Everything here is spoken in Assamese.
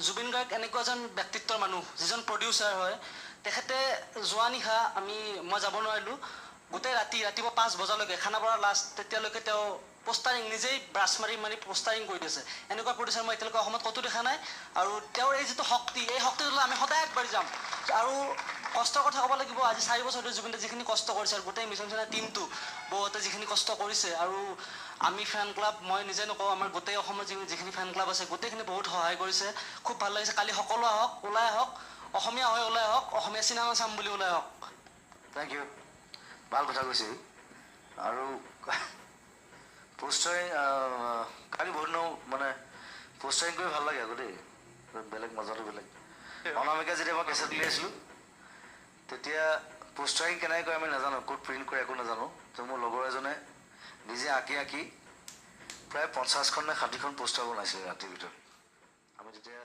জুবিন গাৰ্গ এনেকুৱা এজন ব্যক্তিত্বৰ মানুহ যিজন প্ৰডিউচাৰ হয় তেখেতে যোৱা নিশা মই যাব নোৱাৰিলোঁ গোটেই ৰাতিপুৱা 5 বজালৈকে খানাপাৰা লাষ্ট তেতিয়ালৈকে তেওঁ পোষ্টাৰিং নিজেই ব্ৰাছ মাৰি পোষ্টাৰিং কৰি দিছে এনেকুৱা প্ৰডিউচাৰ মই এতিয়ালৈকে অসমত ক'তো দেখা নাই আৰু তেওঁৰ এই যিটো শক্তি এই শক্তিটোলৈ আমি সদায় আগবাঢ়ি যাম আৰু কষ্টৰ কথা ক'ব লাগিব আজি 4 বছৰ ধৰি জুবিনে যিখিনি কষ্ট কৰিছে আৰু গোটেই মিছন চেনা টীমটো বহুতে যিখিনি কষ্ট কৰিছে আৰু আমি ফেন ক্লাব মই নিজে নকওঁ আমাৰ গোটেই অসমৰ যিখিনি ফেন ক্লাব আছে গোটেইখিনি বহুত সহায় কৰিছে খুব ভাল লাগিছে কালি সকলো আহক ওলাই আহক অসমীয়া হৈ ওলাই আহক অসমীয়া চিনেমা চাম বুলি ওলাই আহক থেংক ইউ ভাল কথা কৈছে আৰু পোষ্টাৰিং কালি বহুত দিনৰ মানে পোষ্টাৰিং কৰি ভাল লাগে আকৌ দেই বেলেগ মজাটো বেলেগ অনামিকা যেতিয়া মই কেছেট উলিয়াইছিলোঁ তেতিয়া পোষ্টাৰিং কেনেকৈ কৰে আমি নাজানো ক'ত প্ৰিণ্ট কৰে একো নাজানো তো মোৰ লগৰ এজনে নিজে আঁকি প্ৰায় 50খন নে 60খন পোষ্টাৰ বনাইছিলে ৰাতিৰ ভিতৰত আমি তেতিয়া